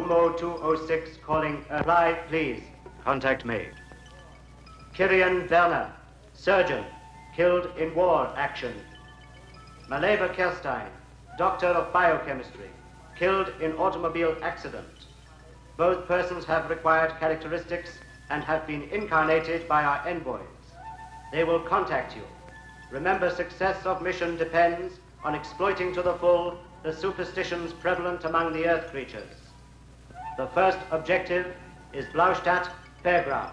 Umo 206 calling reply, please. Contact made. Kirian Werner, surgeon, killed in war action. Maleva Kerstein, doctor of biochemistry, killed in automobile accident. Both persons have required characteristics and have been incarnated by our envoys. They will contact you. Remember, success of mission depends on exploiting to the full the superstitions prevalent among the earth creatures. The first objective is Blaustadt Fairground.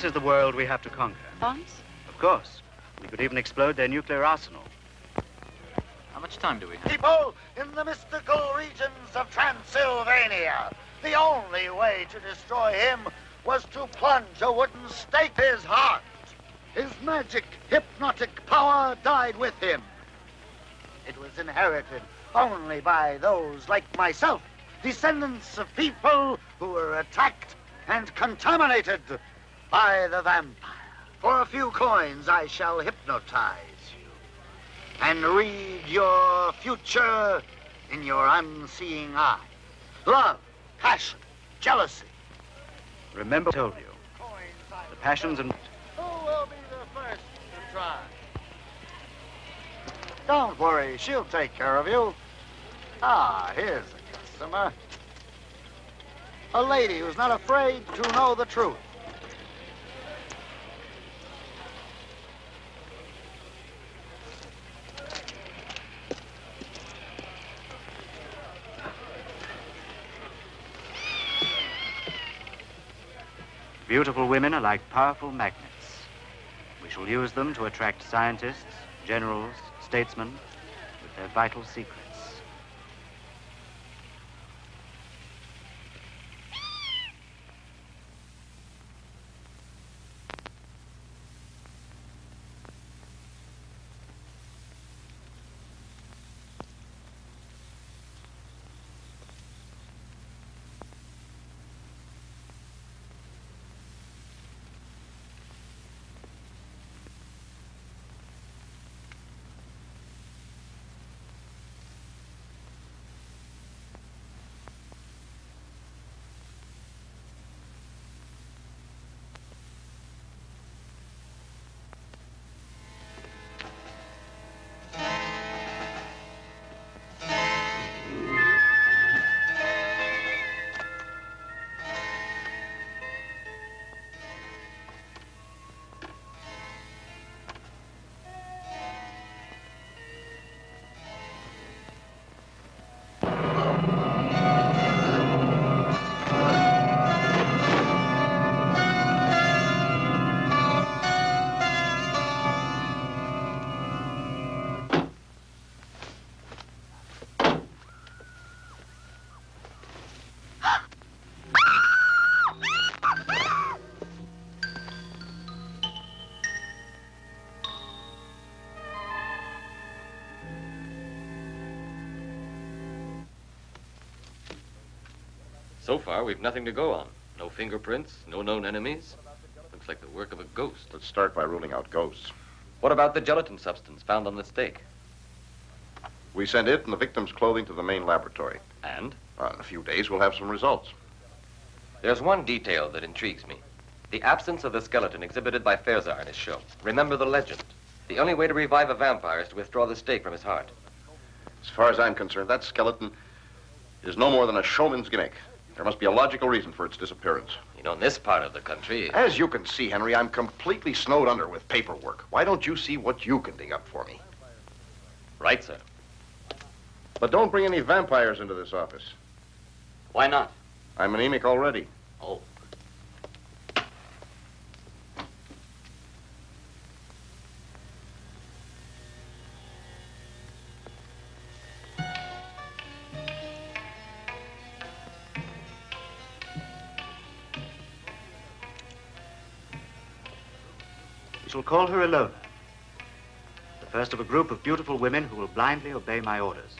This is the world we have to conquer. Bombs? Of course. We could even explode their nuclear arsenal. How much time do we have? People in the mystical regions of Transylvania, the only way to destroy him was to plunge a wooden stake in his heart. His magic, hypnotic power died with him. It was inherited only by those like myself, descendants of people who were attacked and contaminated by the vampire. For a few coins, I shall hypnotize you and read your future in your unseeing eye. Love, passion, jealousy. Remember what I told you. The passions and... Who will be the first to try? Don't worry, she'll take care of you. Ah, here's a customer. A lady who's not afraid to know the truth. Beautiful women are like powerful magnets. We shall use them to attract scientists, generals, statesmen with their vital secrets. So far, we've nothing to go on. No fingerprints, no known enemies. Looks like the work of a ghost. Let's start by ruling out ghosts. What about the gelatin substance found on the stake? We send it and the victim's clothing to the main laboratory. And? In a few days, we'll have some results. There's one detail that intrigues me. The absence of the skeleton exhibited by Fairzar in his show. Remember the legend. The only way to revive a vampire is to withdraw the stake from his heart. As far as I'm concerned, that skeleton is no more than a showman's gimmick. There must be a logical reason for its disappearance. You know, in this part of the country... As you can see, Henry, I'm completely snowed under with paperwork. Why don't you see what you can dig up for me? Right, sir. But don't bring any vampires into this office. Why not? I'm anemic already. Oh. We shall call her Ilona, the first of a group of beautiful women who will blindly obey my orders.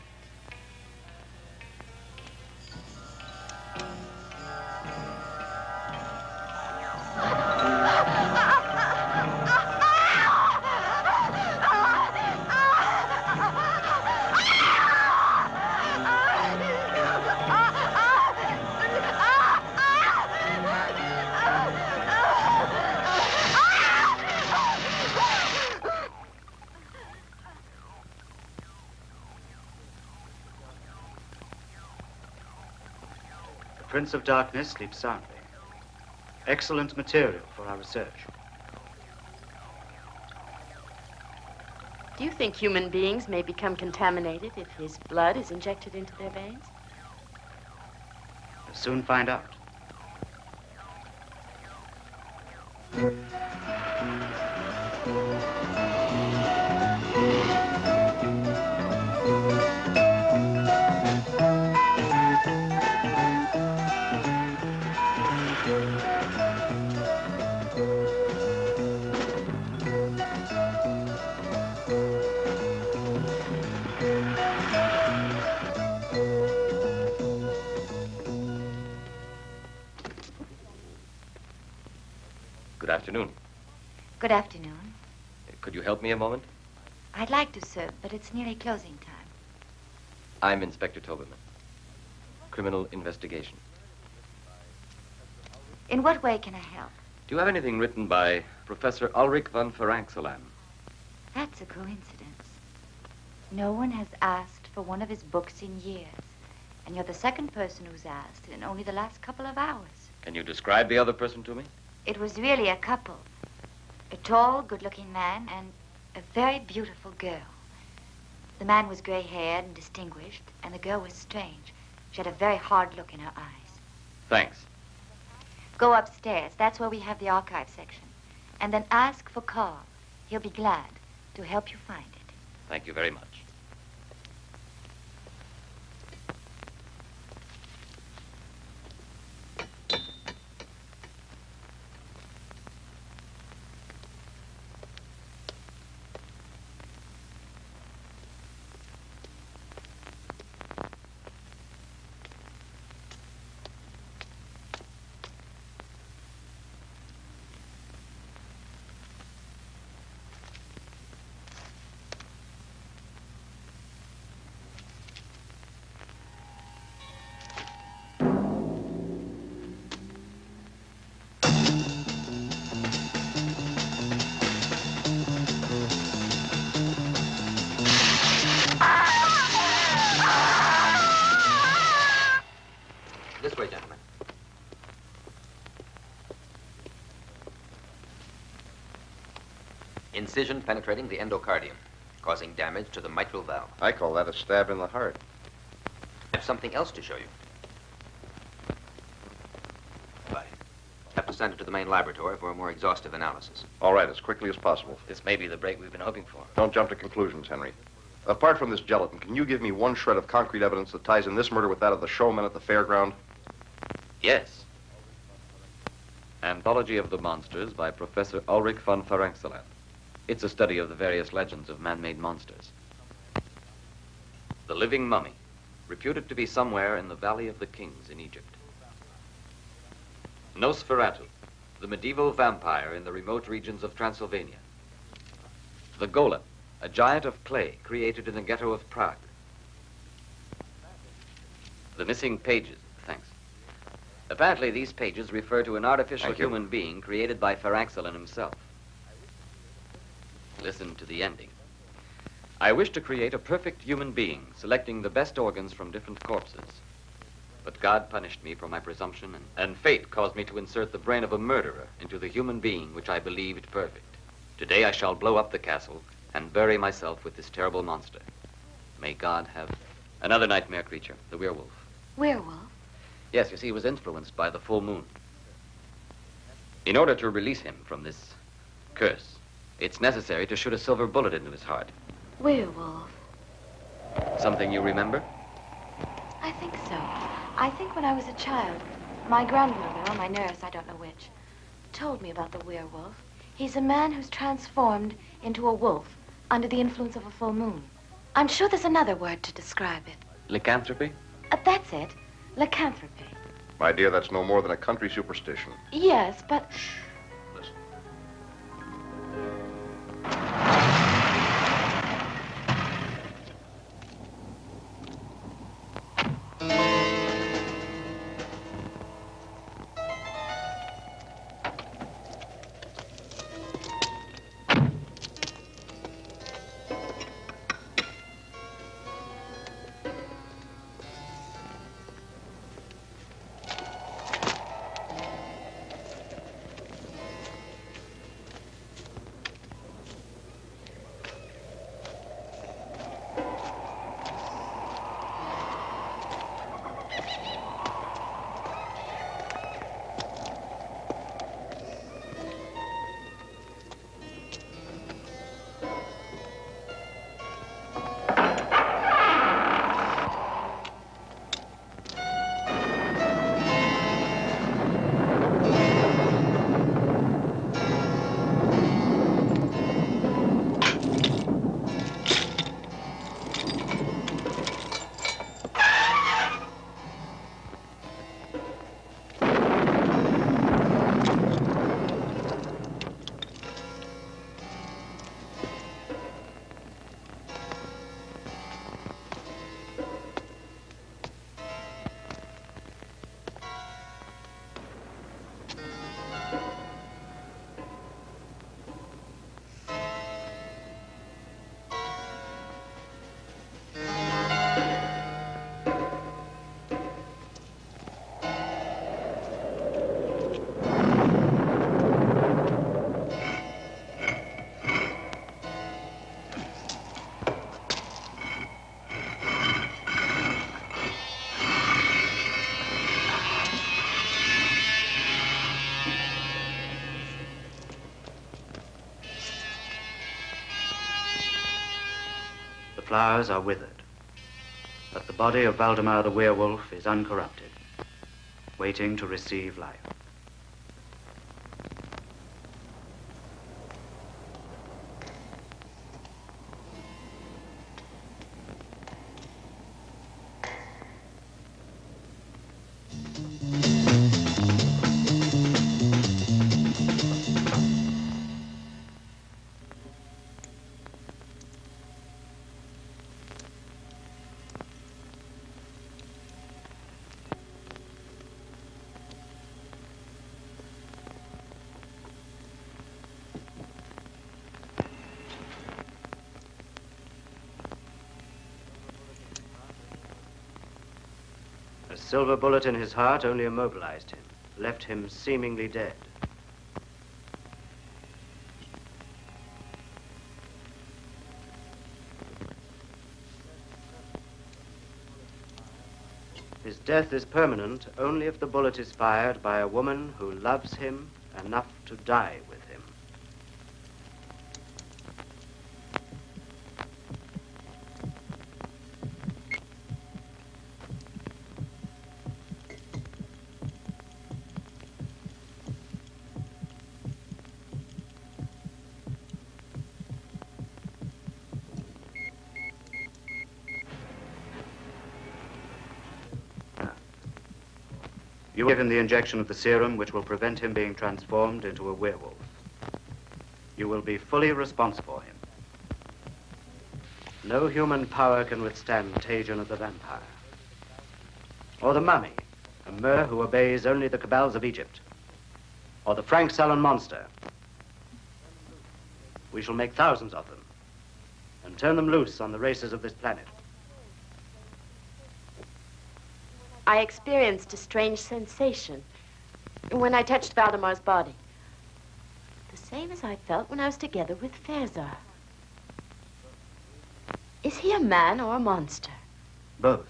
The Prince of Darkness sleeps soundly. Excellent material for our research. Do you think human beings may become contaminated if his blood is injected into their veins? We'll soon find out. Good afternoon. Good afternoon. Could you help me a moment? I'd like to, sir, but it's nearly closing time. I'm Inspector Toberman. Criminal investigation. In what way can I help? Do you have anything written by Professor Ulrich von Frankenstein? That's a coincidence. No one has asked for one of his books in years. And you're the second person who's asked in only the last couple of hours. Can you describe the other person to me? It was really a couple. A tall, good-looking man and a very beautiful girl. The man was gray-haired and distinguished, and the girl was strange. She had a very hard look in her eyes. Thanks. Go upstairs. That's where we have the archive section. And then ask for Carl. He'll be glad to help you find it. Thank you very much. This way, gentlemen. Incision penetrating the endocardium, causing damage to the mitral valve. I call that a stab in the heart. I have something else to show you. Bye. Have to send it to the main laboratory for a more exhaustive analysis. All right, as quickly as possible. This may be the break we've been hoping for. Don't jump to conclusions, Henry. Apart from this gelatin, can you give me one shred of concrete evidence that ties in this murder with that of the showman at the fairground? Yes. Anthology of the Monsters by Professor Ulrich von Frankenstein. It's a study of the various legends of man-made monsters. The living mummy, reputed to be somewhere in the Valley of the Kings in Egypt. Nosferatu, the medieval vampire in the remote regions of Transylvania. The golem, a giant of clay created in the ghetto of Prague. The missing pages. Thanks. Apparently, these pages refer to an artificial Thank you. human being created by Frankenstein himself. Listen to the ending. I wish to create a perfect human being, selecting the best organs from different corpses. But God punished me for my presumption, and fate caused me to insert the brain of a murderer into the human being which I believed perfect. Today I shall blow up the castle and bury myself with this terrible monster. May God have another nightmare creature, the werewolf. Werewolf? Yes, you see, he was influenced by the full moon. In order to release him from this curse, it's necessary to shoot a silver bullet into his heart. Werewolf. Something you remember? I think so. I think when I was a child, my grandmother, or my nurse, I don't know which, told me about the werewolf. He's a man who's transformed into a wolf under the influence of a full moon. I'm sure there's another word to describe it. Lycanthropy? That's it. Lycanthropy. My dear, that's no more than a country superstition. Yes, but... Listen. The flowers are withered, but the body of Valdemar the werewolf is uncorrupted, waiting to receive life. A silver bullet in his heart only immobilized him, left him seemingly dead. His death is permanent only if the bullet is fired by a woman who loves him enough to die with him. You will give him the injection of the serum which will prevent him being transformed into a werewolf. You will be fully responsible for him. No human power can withstand contagion of the vampire. Or the mummy, a Mer who obeys only the cabals of Egypt. Or the Frank Sullen monster. We shall make thousands of them and turn them loose on the races of this planet. I experienced a strange sensation when I touched Valdemar's body. The same as I felt when I was together with Fezar. Is he a man or a monster? Both.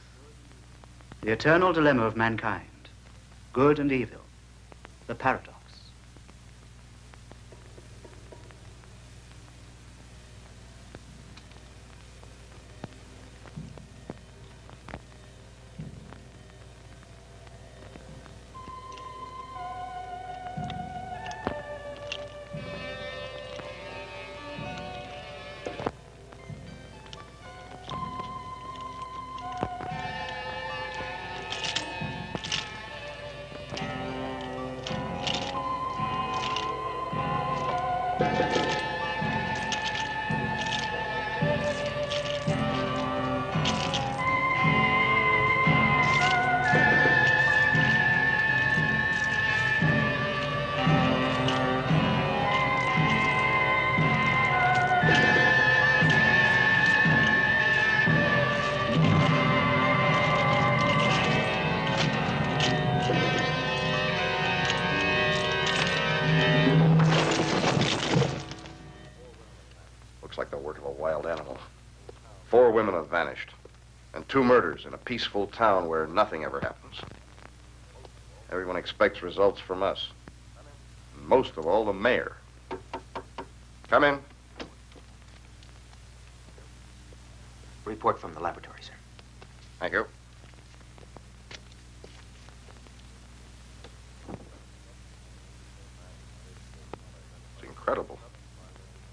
The eternal dilemma of mankind. Good and evil. The paradox. Looks like the work of a wild animal. 4 women have vanished, and 2 murders in a peaceful town where nothing ever happens. Everyone expects results from us. And most of all, the mayor. Come in. Report from the laboratory, sir. Thank you. It's incredible.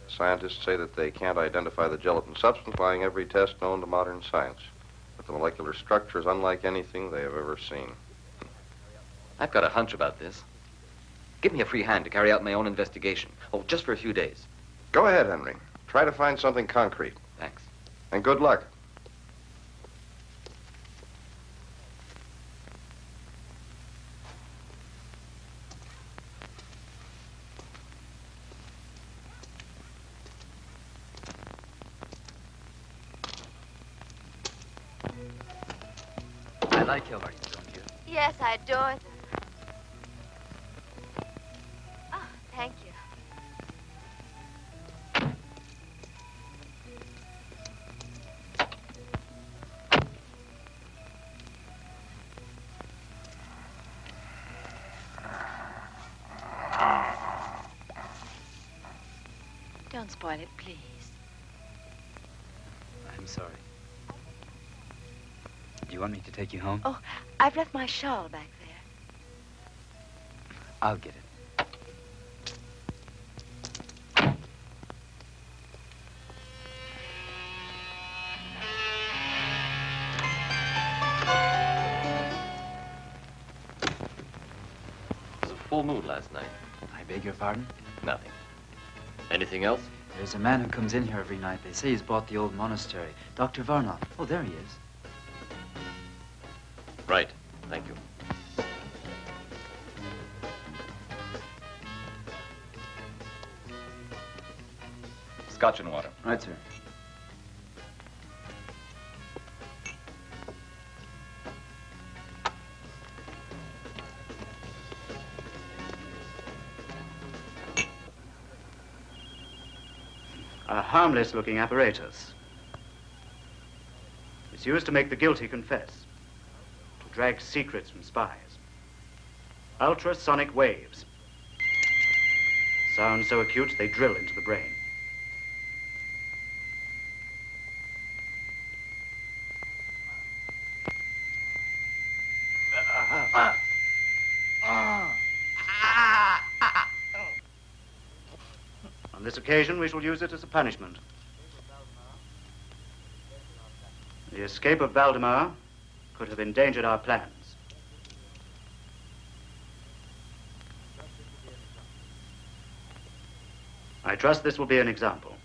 Scientists say that they can't identify the gelatin substance, applying every test known to modern science. But the molecular structure is unlike anything they have ever seen. I've got a hunch about this. Give me a free hand to carry out my own investigation. Oh, just for a few days. Go ahead, Henry. Try to find something concrete. Thanks. And good luck. I like your work, don't you? Yes, I adore them. Oh, thank you. Don't spoil it, please. I'm sorry. Do you want me to take you home? Oh, I've left my shawl back there. I'll get it. It was a full moon last night. I beg your pardon? Nothing. Anything else? There's a man who comes in here every night. They say he's bought the old monastery. Dr. Varnoff. Oh, there he is. Right. Thank you. Scotch and water. Right, sir. A harmless-looking apparatus. It's used to make the guilty confess, to drag secrets from spies. Ultrasonic waves. Sound so acute they drill into the brain. On this occasion, we shall use it as a punishment. The escape of Valdemar could have endangered our plans. I trust this will be an example.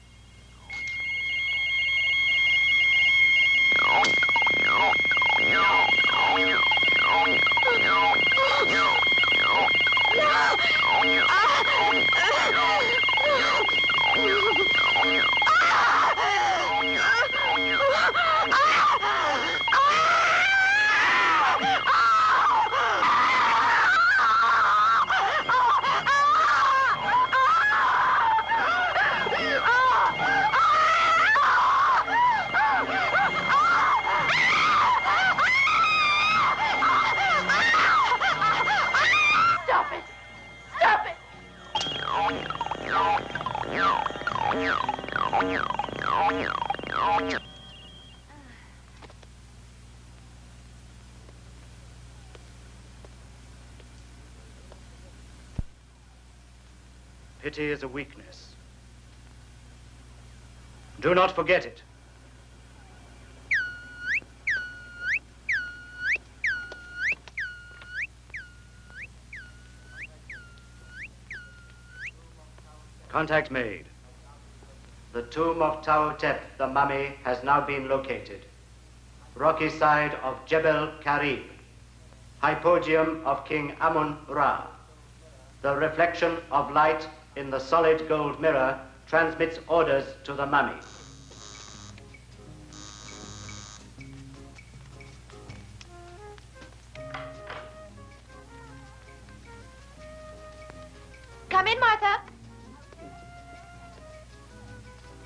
Pity is a weakness. Do not forget it. Contact made. The tomb of Tau-Tep, the mummy, has now been located. Rocky side of Jebel Karib. Hypogeum of King Amun-Ra. The reflection of light in the solid gold mirror transmits orders to the mummy. Come in, Martha.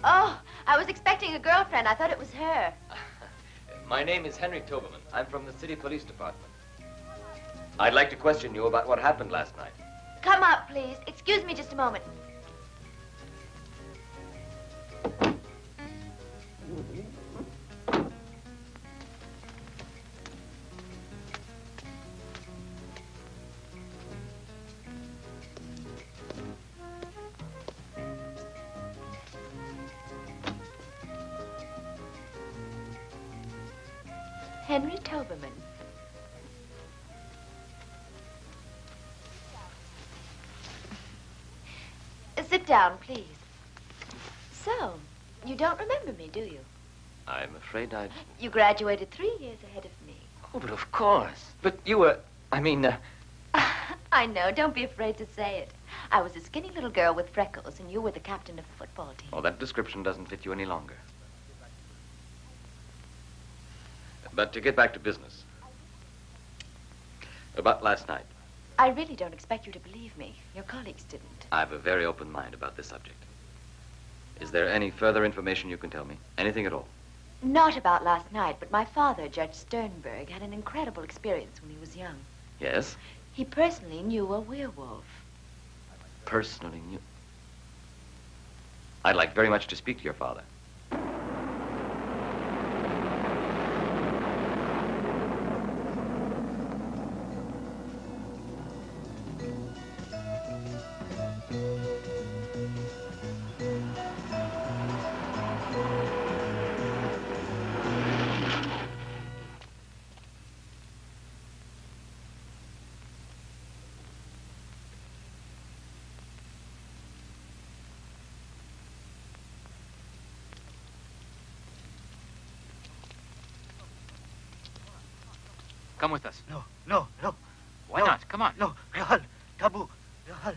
Oh, I was expecting a girlfriend. I thought it was her. My name is Henry Toberman. I'm from the city police department. I'd like to question you about what happened last night. Come up, please. Excuse me just a moment. Henry Toberman. Sit down, please. So, you don't remember me, do you? I'm afraid I... You graduated 3 years ahead of me. Oh, but of course. But you were... I know. Don't be afraid to say it. I was a skinny little girl with freckles, and you were the captain of the football team. Oh, that description doesn't fit you any longer. But to get back to business. About last night. I really don't expect you to believe me. Your colleagues didn't. I have a very open mind about this subject. Is there any further information you can tell me? Anything at all? Not about last night, but my father, Judge Sternberg, had an incredible experience when he was young. Yes? He personally knew a werewolf. Personally knew... I'd like very much to speak to your father. Come with us. No. Why not? Come on. No, Rahal, Tabu, Rahal.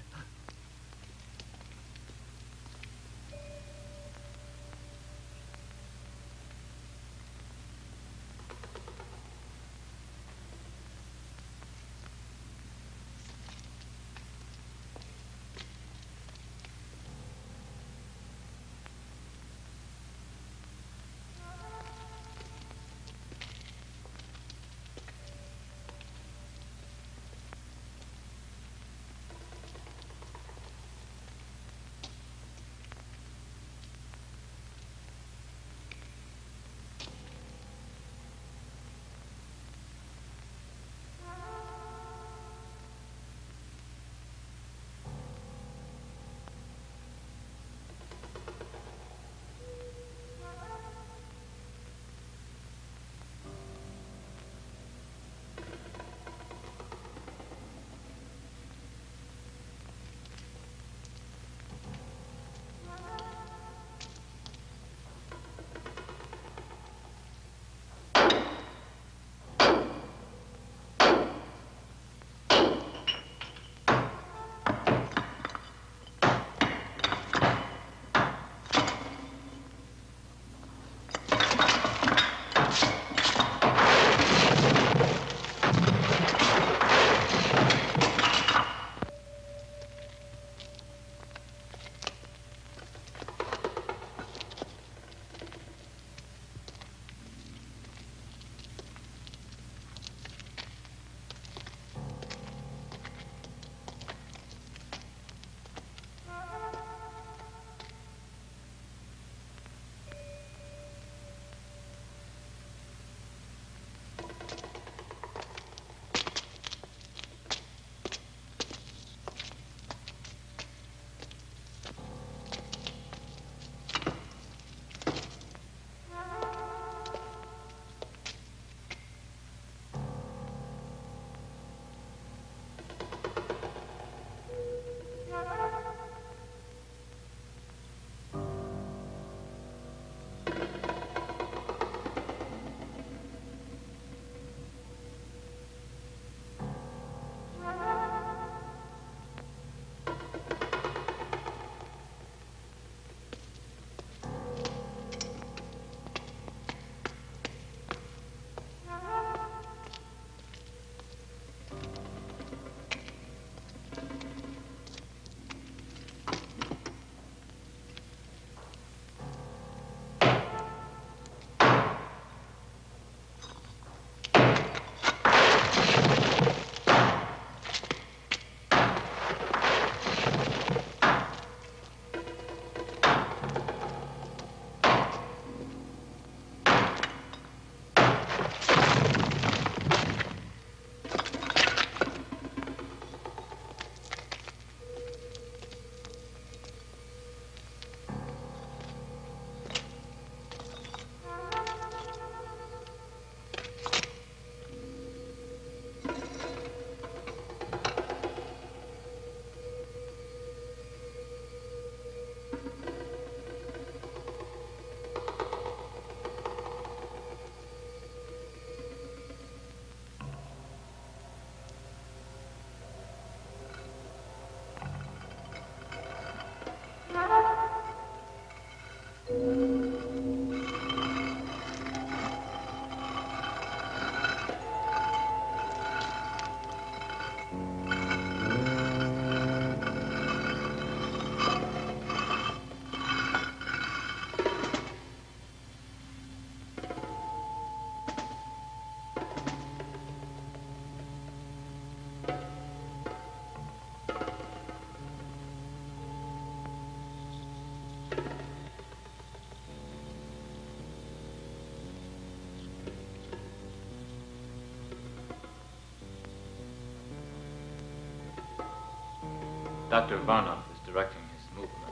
Dr. Varnoff is directing his movements.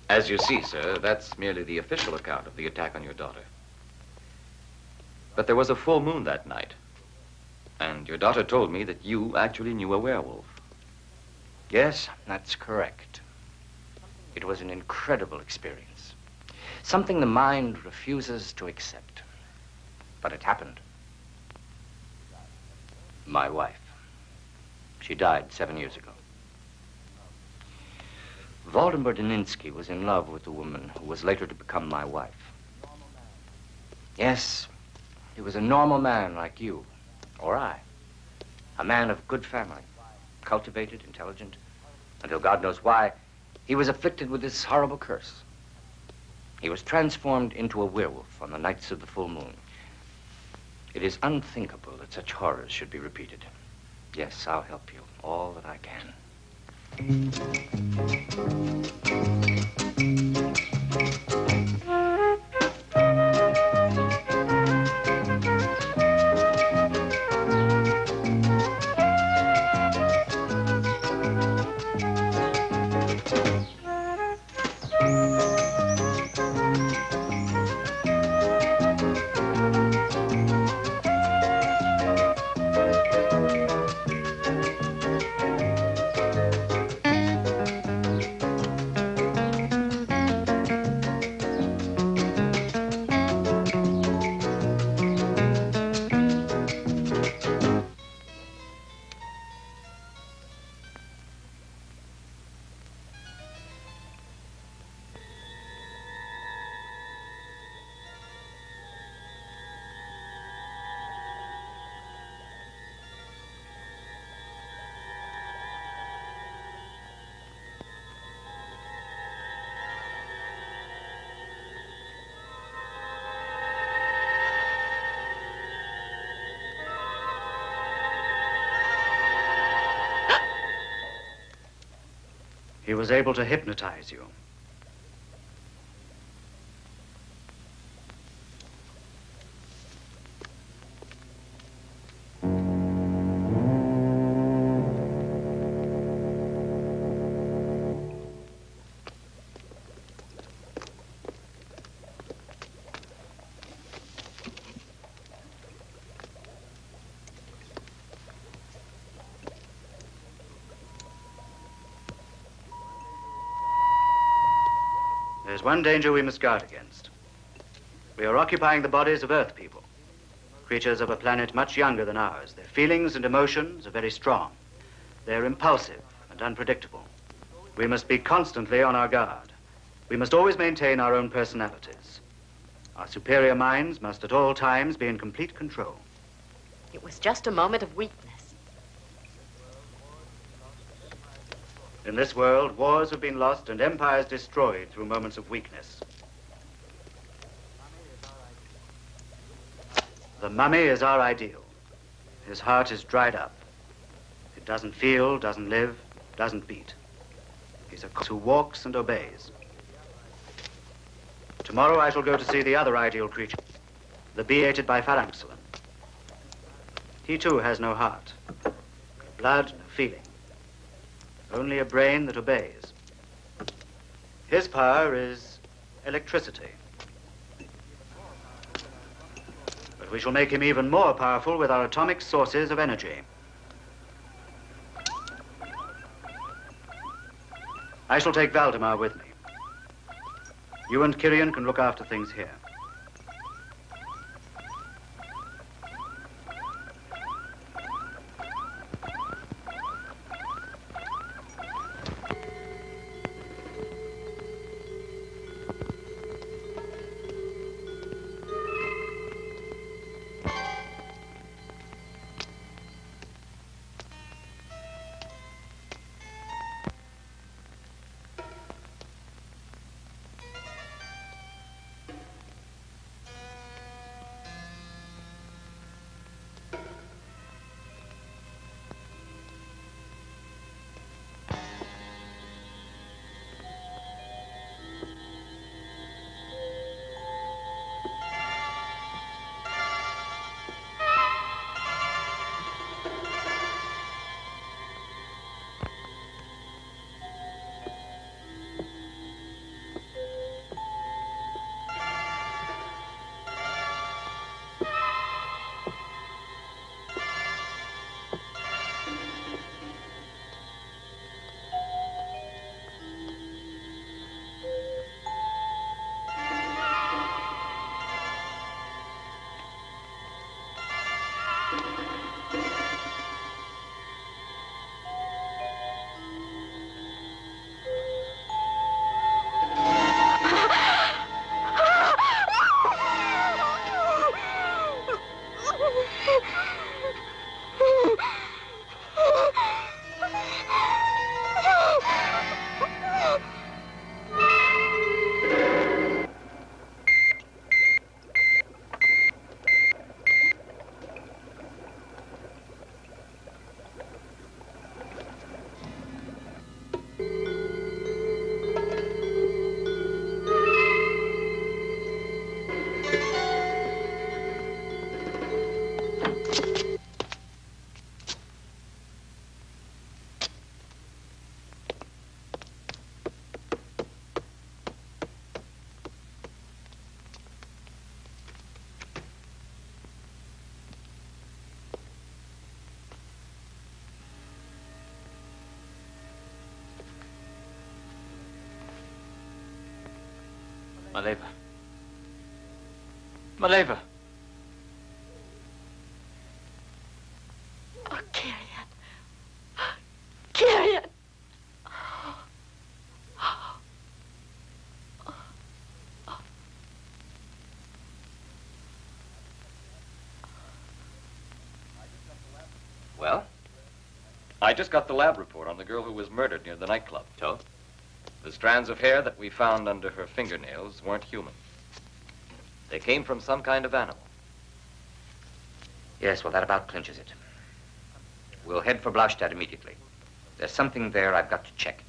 As you see, sir, that's merely the official account of the attack on your daughter. But there was a full moon that night, and your daughter told me that you actually knew a werewolf. Yes, that's correct. It was an incredible experience. Something the mind refuses to accept. But it happened. My wife. She died 7 years ago. Waldemar Daninsky was in love with the woman who was later to become my wife. Yes, he was a normal man like you, or I. A man of good family, cultivated, intelligent, until God knows why, he was afflicted with this horrible curse. He was transformed into a werewolf on the nights of the full moon. It is unthinkable that such horrors should be repeated. Yes, I'll help you all that I can. He was able to hypnotize you. is one danger we must guard against. We are occupying the bodies of Earth people, creatures of a planet much younger than ours. Their feelings and emotions are very strong. They're impulsive and unpredictable. We must be constantly on our guard. We must always maintain our own personalities. Our superior minds must at all times be in complete control. It was just a moment of weakness. In this world, wars have been lost and empires destroyed through moments of weakness. The mummy is our ideal. His heart is dried up. It doesn't feel, doesn't live, doesn't beat. He's a who walks and obeys. Tomorrow I shall go to see the other ideal creature, the bee hated by Frankenstein. He too has no heart, no blood, no feeling. Only a brain that obeys. His power is electricity. But we shall make him even more powerful with our atomic sources of energy. I shall take Valdemar with me. You and Kirian can look after things here. Maleva. Maleva. Oh, Kirian. Kirian. Well? I just got the lab report on the girl who was murdered near the nightclub. So? The strands of hair that we found under her fingernails weren't human. They came from some kind of animal. Yes, well, that about clinches it. We'll head for Blaustadt immediately. There's something there I've got to check.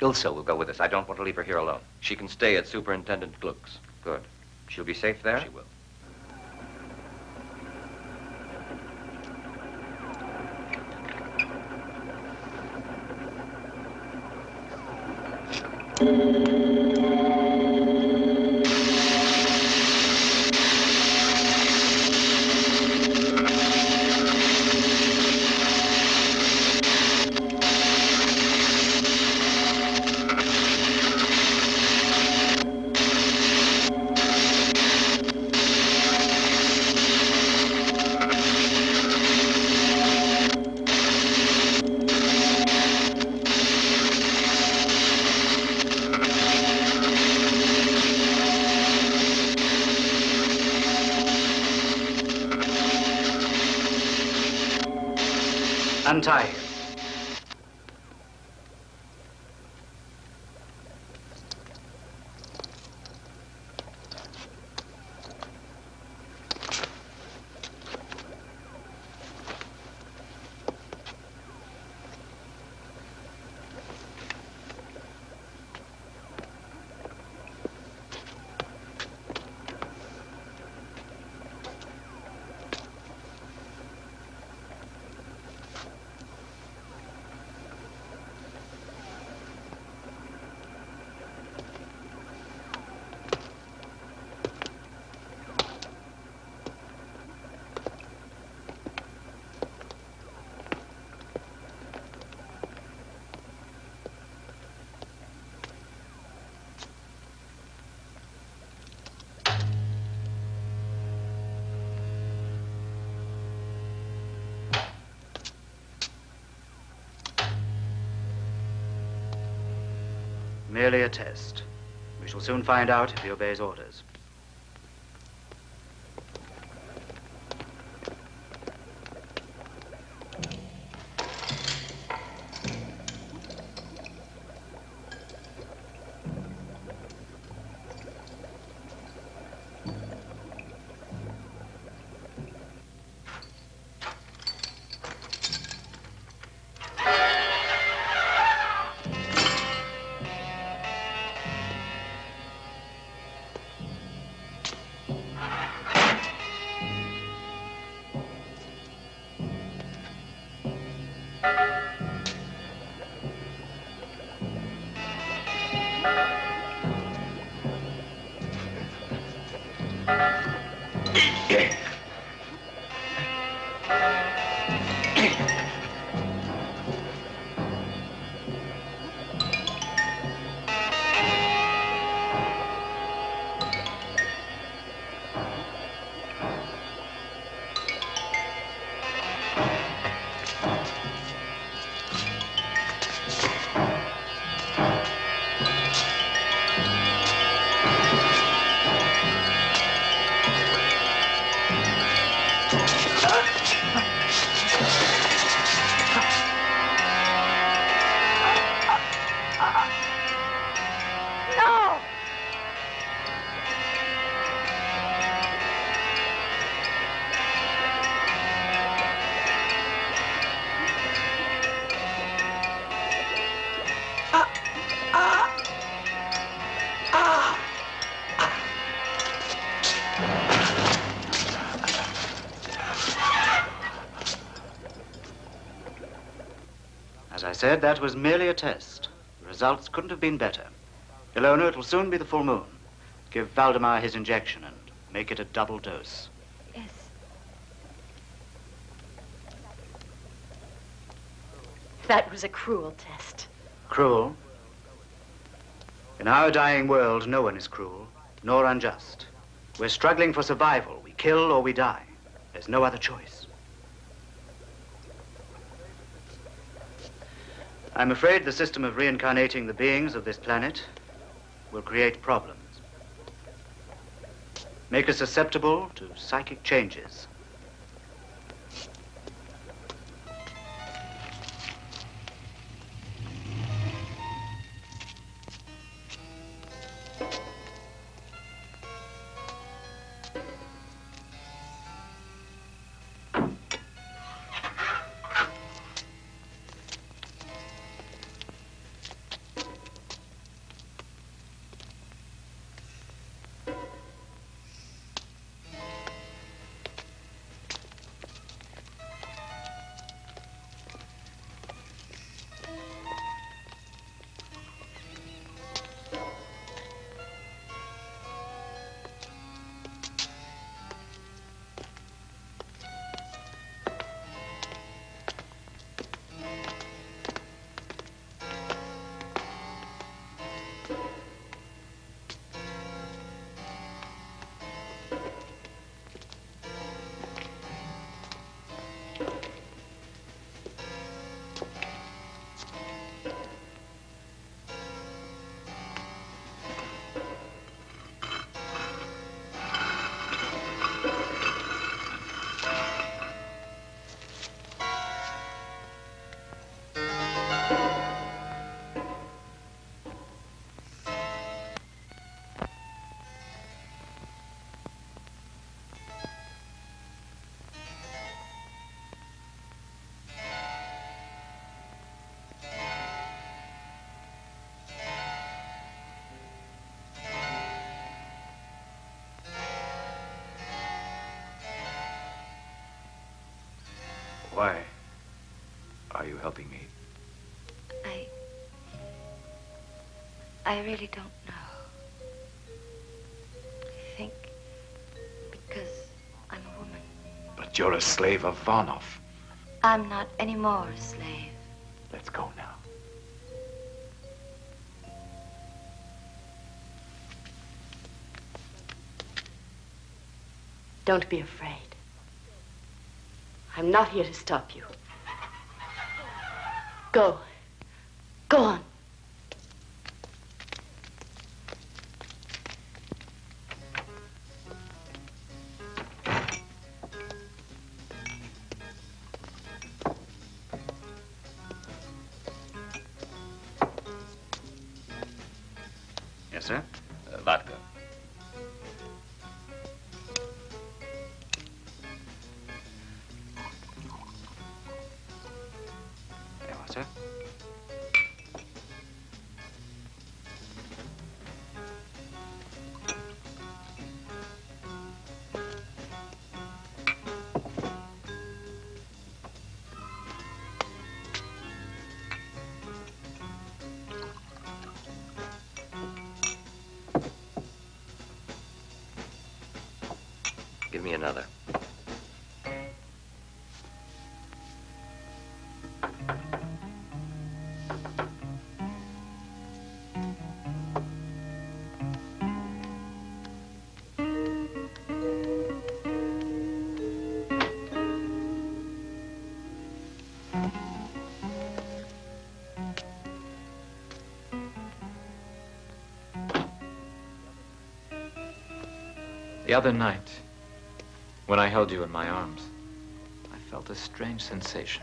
Ilse will go with us. I don't want to leave her here alone. She can stay at Superintendent Gluck's. Good. She'll be safe there? She will. Untie him. Merely a test. We shall soon find out if he obeys orders. As I said, that was merely a test. The results couldn't have been better. Ilona, it will soon be the full moon. Give Valdemar his injection and make it a double dose. Yes. That was a cruel test. Cruel? In our dying world, no one is cruel, nor unjust. We're struggling for survival. We kill or we die. There's no other choice. I'm afraid the system of reincarnating the beings of this planet will create problems. Make us susceptible to psychic changes. Why are you helping me? I really don't know. I think because I'm a woman. But you're a slave of Varnov. I'm not any more a slave. Let's go now. Don't be afraid. I'm not here to stop you. Go. Go on. Yes, sir? Vodka. There you are, sir. Give me another. The other night, when I held you in my arms, I felt a strange sensation.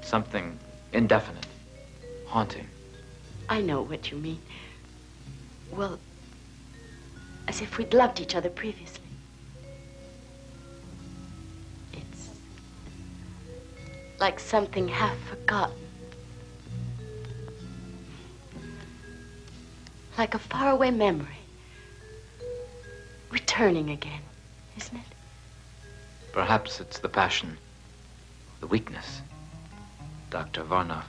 Something indefinite, haunting. I know what you mean. Well, as if we'd loved each other previously. It's like something half forgotten. Like a faraway memory. Returning again, isn't it? Perhaps it's the passion, the weakness Dr. Varnov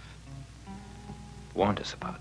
warned us about.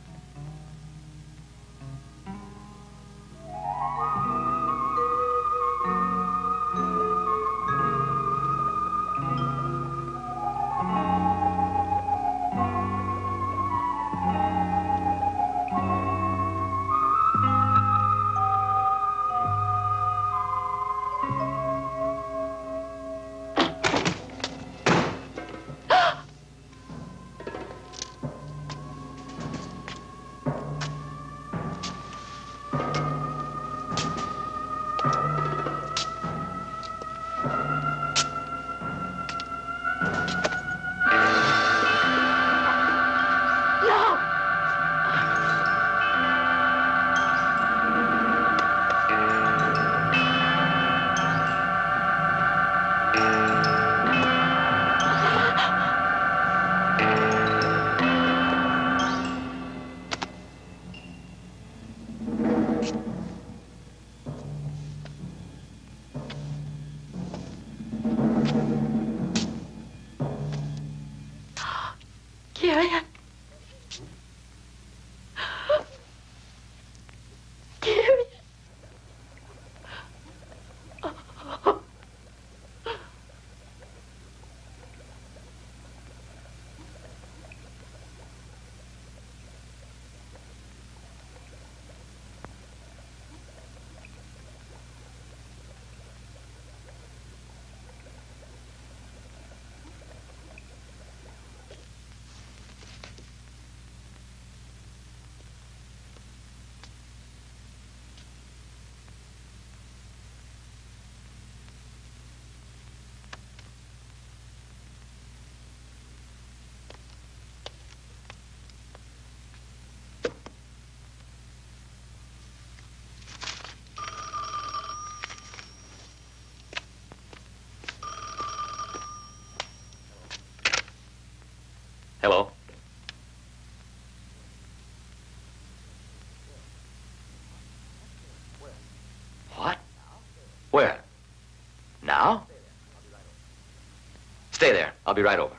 Stay there. I'll be right over.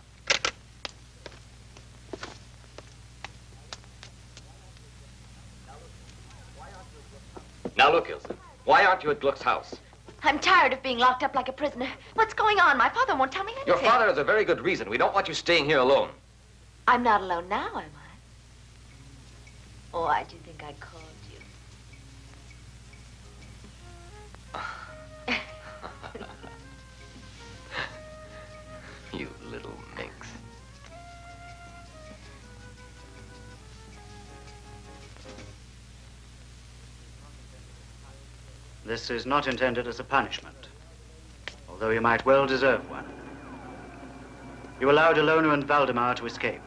Now look, Ilse. Why aren't you at Gluck's house? I'm tired of being locked up like a prisoner. What's going on? My father won't tell me anything. Your father has a very good reason. We don't want you staying here alone. I'm not alone now, am I? Oh, why do you think I called you? You little minx. This is not intended as a punishment, although you might well deserve one. You allowed Ilona and Valdemar to escape.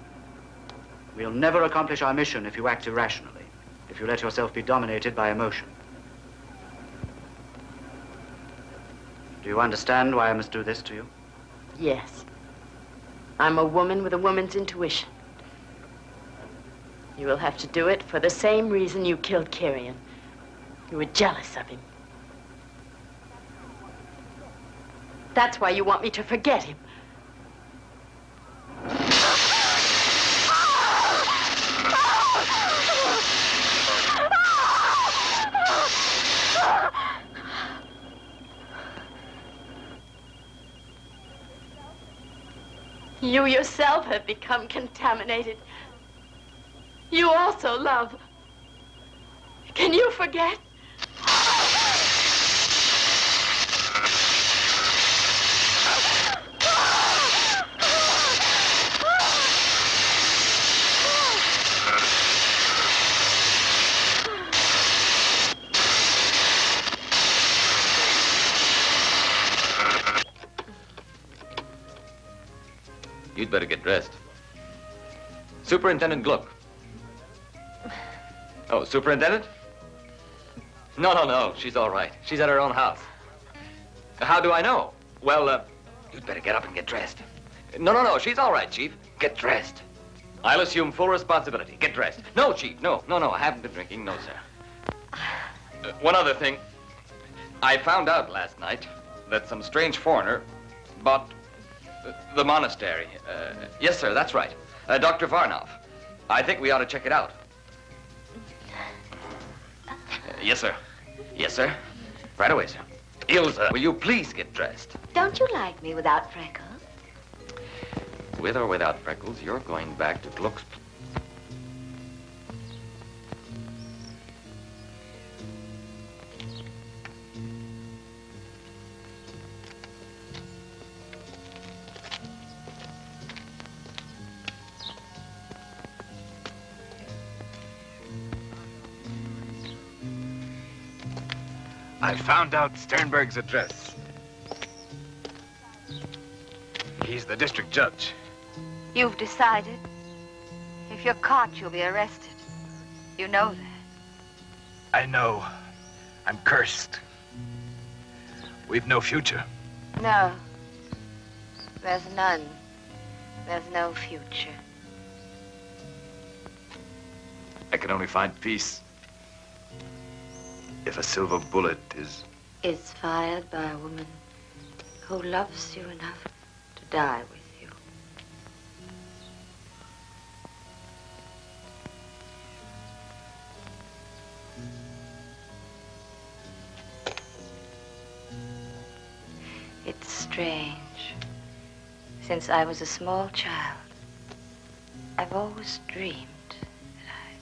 We'll never accomplish our mission if you act irrationally, if you let yourself be dominated by emotion. Do you understand why I must do this to you? Yes. I'm a woman with a woman's intuition. You will have to do it for the same reason you killed Kyrian. You were jealous of him. That's why you want me to forget him. You yourself have become contaminated. You also love. Can you forget? You'd better get dressed. Superintendent Gluck. Oh, Superintendent? No. She's all right. She's at her own house. How do I know? Well, you'd better get up and get dressed. No. She's all right, Chief. Get dressed. I'll assume full responsibility. Get dressed. No, Chief. No. I haven't been drinking. No, sir. One other thing. I found out last night that some strange foreigner bought the monastery. Yes, sir, that's right. Dr. Varnov. I think we ought to check it out. Yes, sir. Yes, sir. Right away, sir. Ilse, will you please get dressed? Don't you like me without freckles? With or without freckles, you're going back to Gluck's. I found out Sternberg's address. He's the district judge. You've decided? If you're caught, you'll be arrested. You know that. I know. I'm cursed. We've no future. No. There's none. There's no future. I can only find peace if a silver bullet Is fired by a woman who loves you enough to die with you. It's strange. Since I was a small child, I've always dreamed that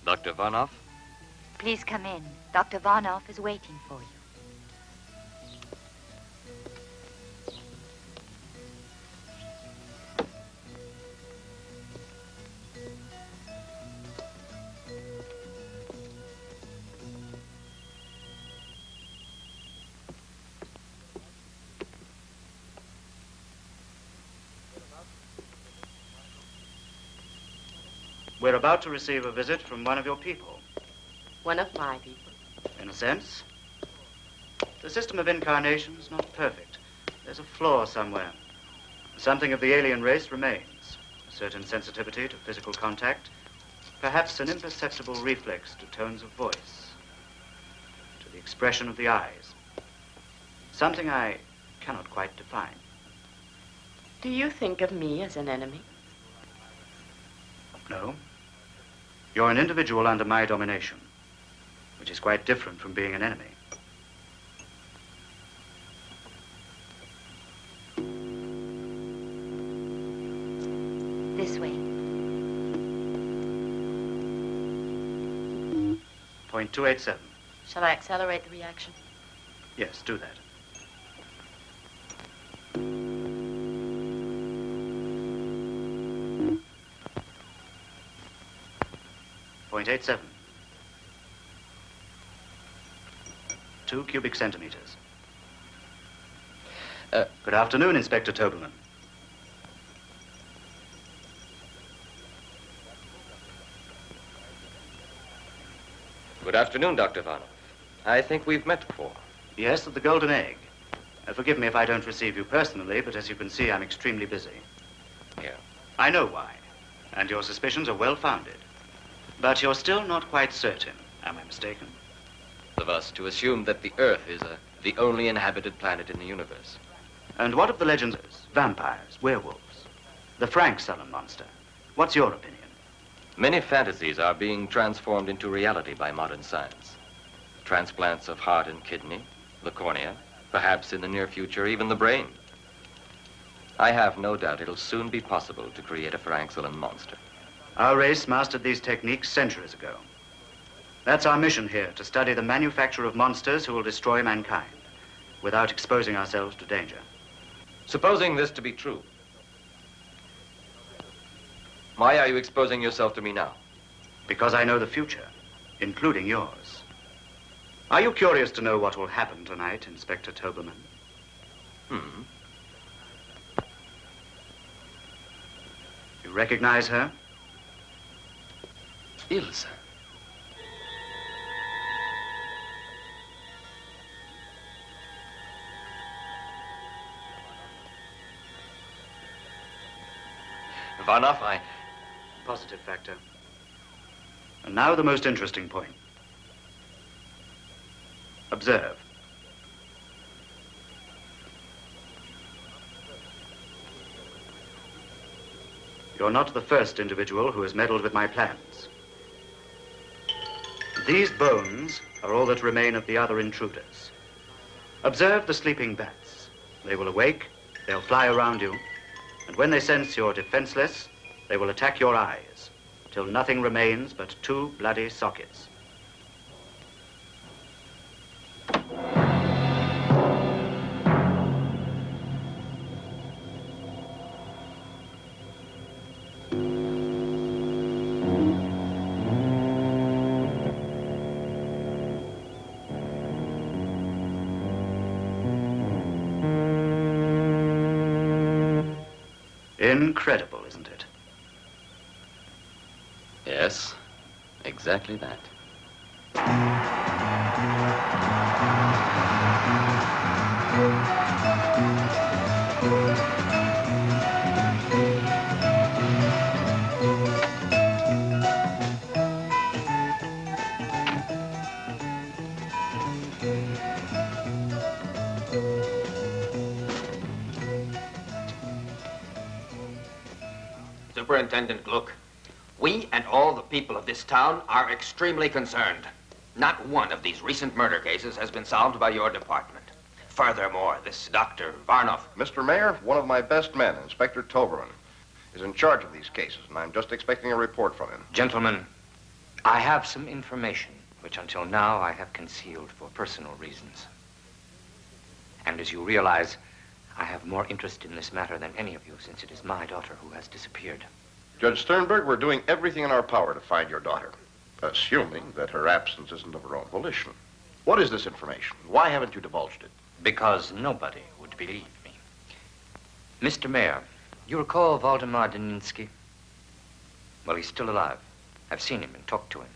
Dr. Varnoff? Please come in. Dr. Varnoff is waiting for you. We're about to receive a visit from one of your people. One of my people. In a sense. The system of incarnation is not perfect. There's a flaw somewhere. Something of the alien race remains. A certain sensitivity to physical contact. Perhaps an imperceptible reflex to tones of voice. To the expression of the eyes. Something I cannot quite define. Do you think of me as an enemy? No. You're an individual under my domination, which is quite different from being an enemy. This way. Point 287. Shall I accelerate the reaction? Yes, do that. Point 87. 2 cubic centimeters. Good afternoon, Inspector Tobelman. Good afternoon, Dr. Varnoff. I think we've met before. Yes, at the Golden Egg. Forgive me if I don't receive you personally, but as you can see, I'm extremely busy. Yeah. I know why, and your suspicions are well-founded. But you're still not quite certain. Am I mistaken? Of us to assume that the Earth is the only inhabited planet in the universe. And what of the legends? Vampires, werewolves, the Frankenstein monster. What's your opinion? Many fantasies are being transformed into reality by modern science. Transplants of heart and kidney, the cornea, perhaps in the near future, even the brain. I have no doubt it'll soon be possible to create a Frankenstein monster. Our race mastered these techniques centuries ago. That's our mission here, to study the manufacture of monsters who will destroy mankind without exposing ourselves to danger. Supposing this to be true, why are you exposing yourself to me now? Because I know the future, including yours. Are you curious to know what will happen tonight, Inspector Tobelman? You recognize her? Ilse. Varnoff, Positive factor. And now the most interesting point. Observe. You're not the first individual who has meddled with my plans. These bones are all that remain of the other intruders. Observe the sleeping bats. They will awake, they'll fly around you, and when they sense you're defenseless, they will attack your eyes, till nothing remains but 2 bloody sockets. Incredible, isn't it? Yes, exactly that. Superintendent Gluck, we and all the people of this town are extremely concerned. Not one of these recent murder cases has been solved by your department. Furthermore, this Dr. Varnoff... Mr. Mayor, one of my best men, Inspector Toblerone, is in charge of these cases, and I'm just expecting a report from him. Gentlemen, I have some information which until now I have concealed for personal reasons. And as you realize, I have more interest in this matter than any of you, since it is my daughter who has disappeared. Judge Sternberg, we're doing everything in our power to find your daughter, assuming that her absence isn't of her own volition. What is this information? Why haven't you divulged it? Because nobody would believe me. Mr. Mayor, you recall Waldemar Daninsky? Well, he's still alive. I've seen him and talked to him.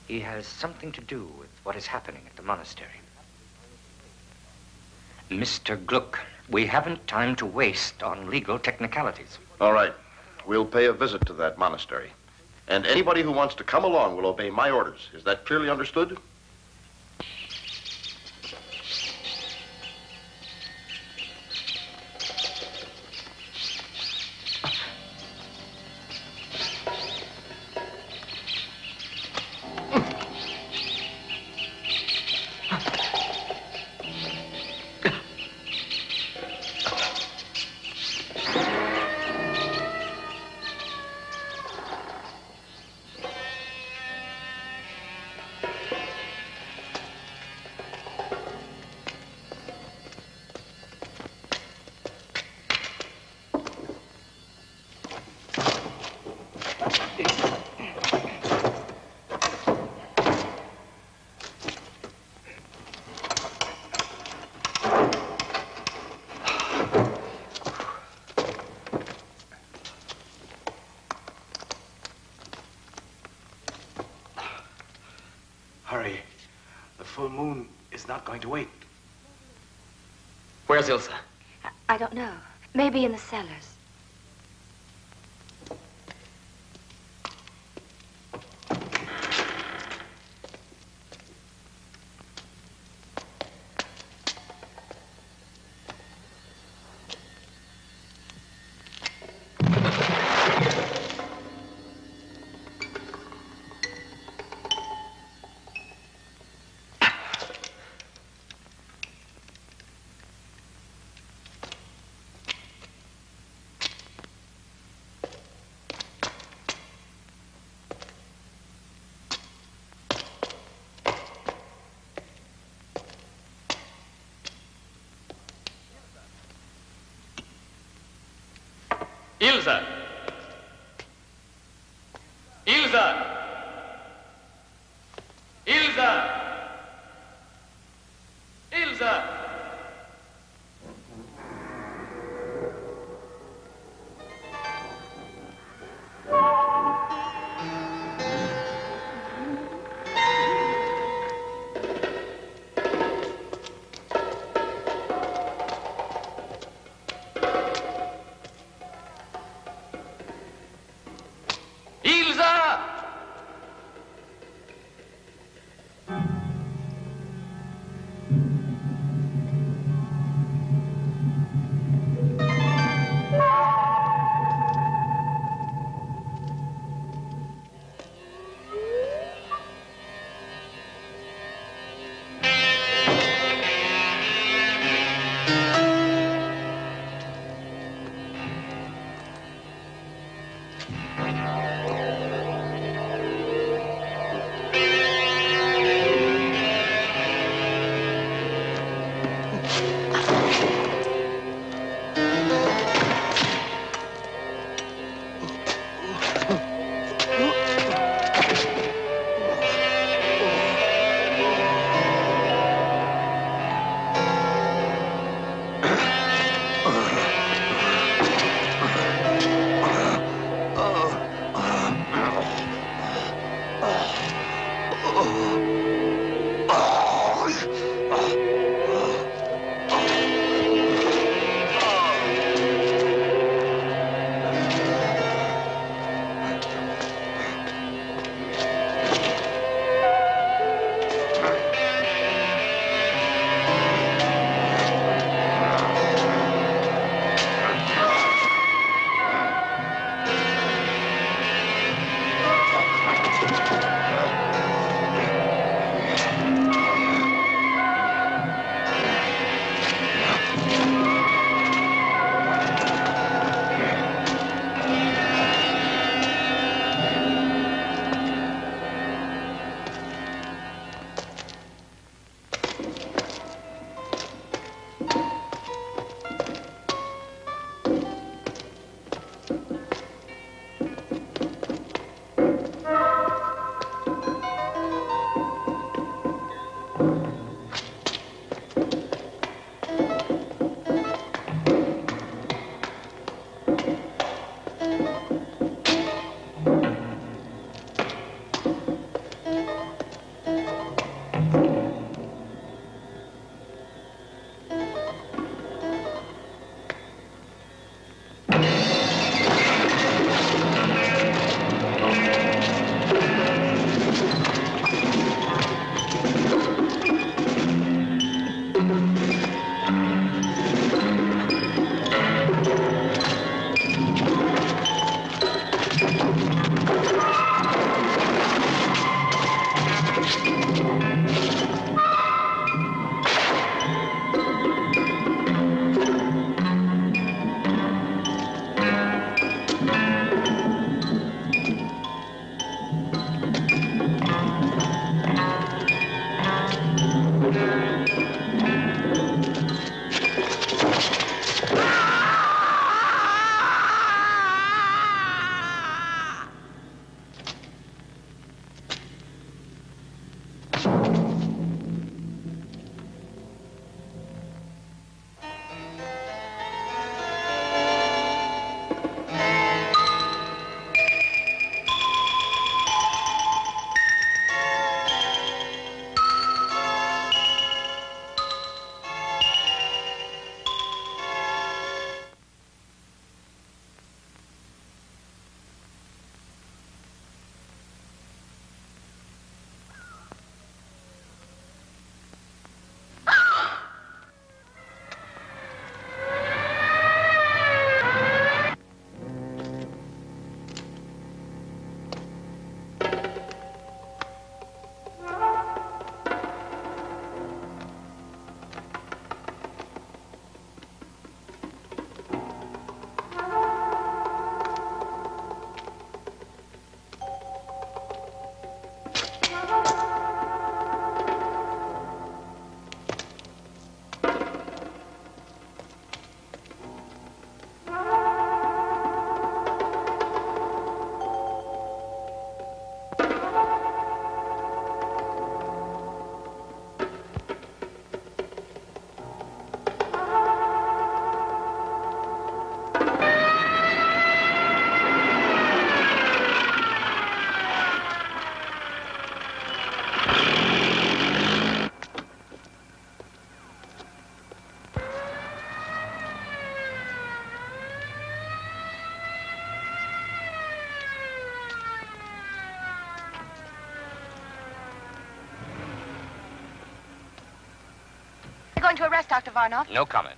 He has something to do with what is happening at the monastery. Mr. Gluck, we haven't time to waste on legal technicalities. All right. We'll pay a visit to that monastery. And anybody who wants to come along will obey my orders. Is that clearly understood? Hurry. The full moon is not going to wait. Where's Ilsa? I don't know. Maybe in the cellars. Ilsa! Ilsa! Ilsa! Ilsa! to arrest Dr. Varnoff. No comment.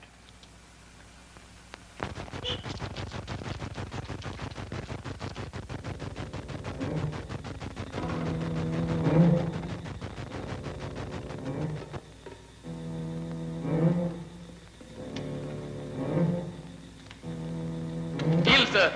Sir.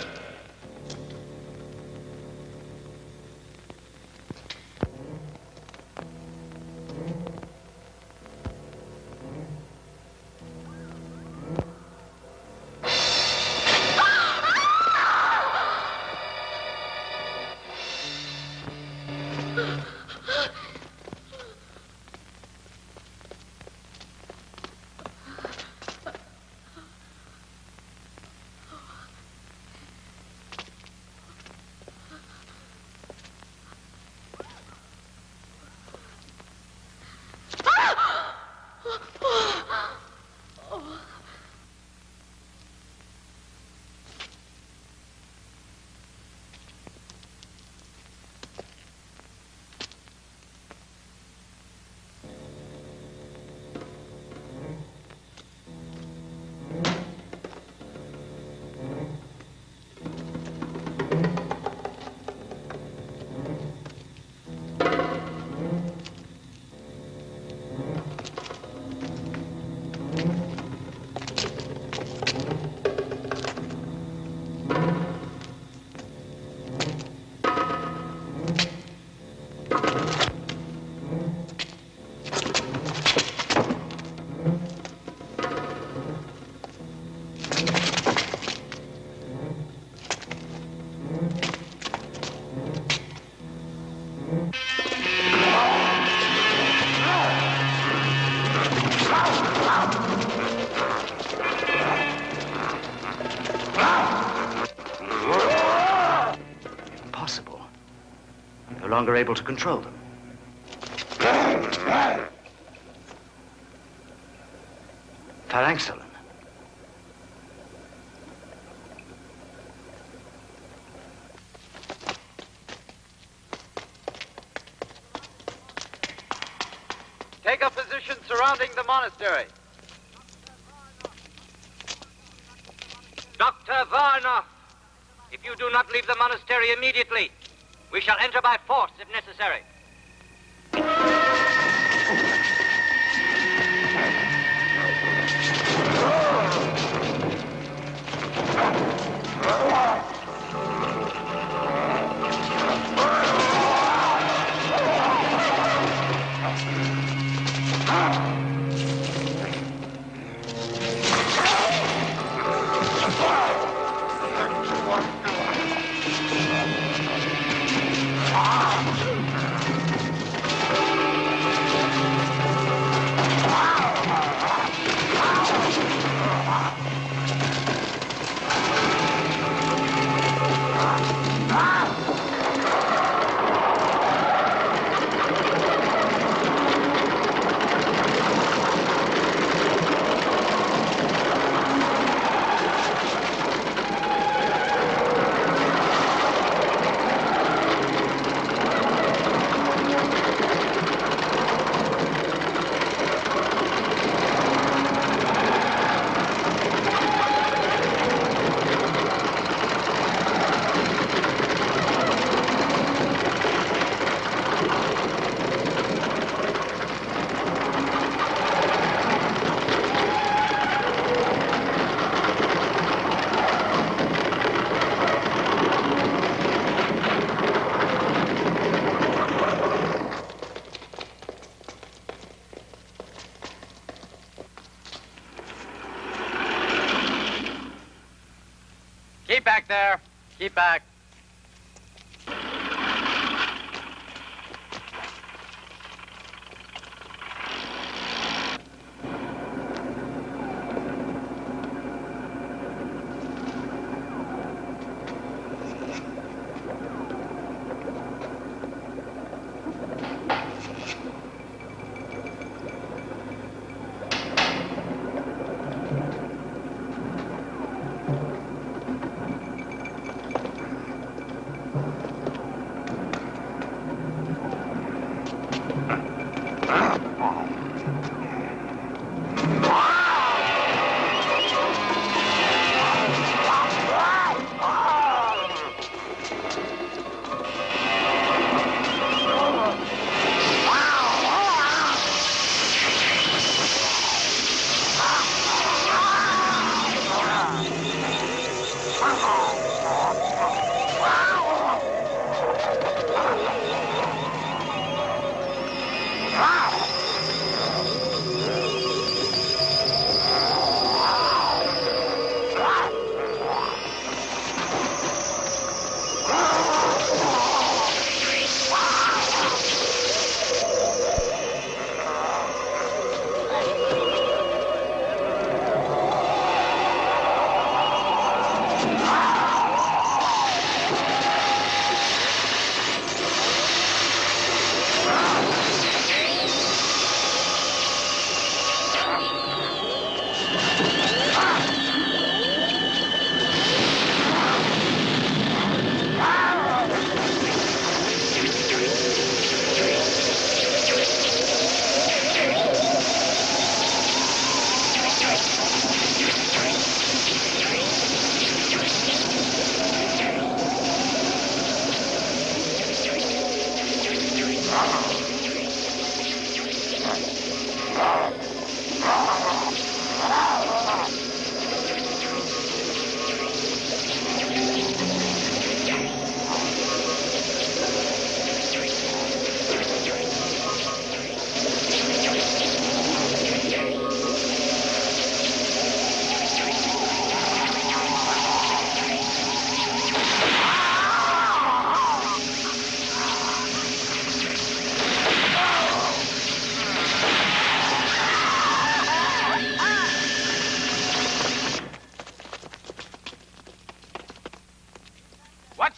longer able to control them. Phalanxolin. Take a position surrounding the monastery. Dr. Varnoff, if you do not leave the monastery immediately, we shall enter by force if necessary. Keep back there. Keep back.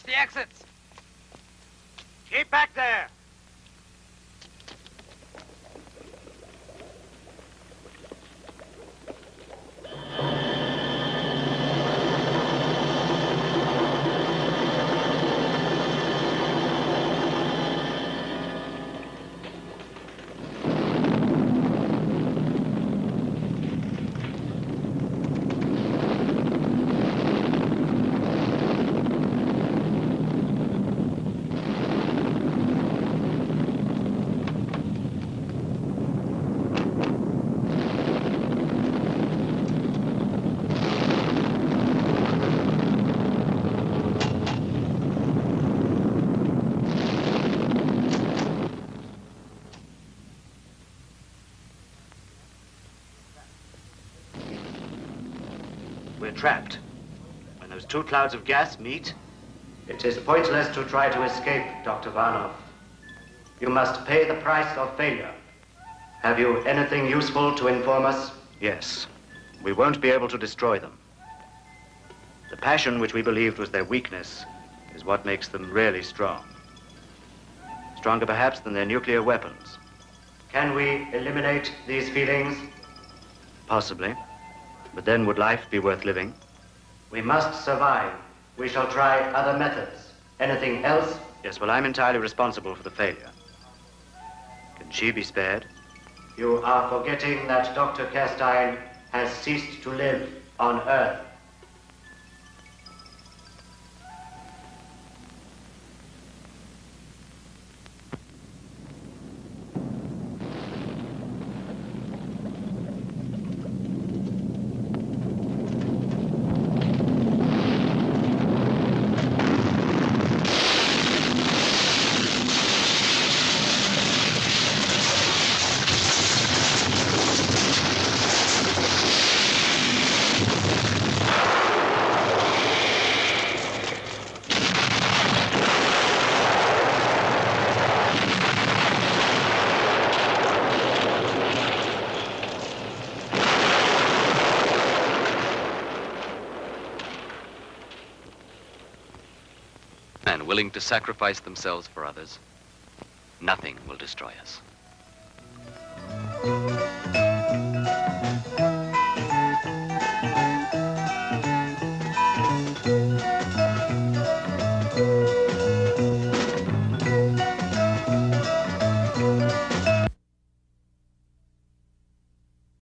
the exits. Keep back there. We're trapped. When those two clouds of gas meet, it is pointless to try to escape, Dr. Varnov. You must pay the price of failure. Have you anything useful to inform us? Yes. We won't be able to destroy them. The passion which we believed was their weakness is what makes them really strong. Stronger perhaps than their nuclear weapons. Can we eliminate these feelings? Possibly. But then would life be worth living? We must survive. We shall try other methods. Anything else? Yes, well, I'm entirely responsible for the failure. Can she be spared? You are forgetting that Dr. Kerstein has ceased to live on Earth. And willing to sacrifice themselves for others, nothing will destroy us.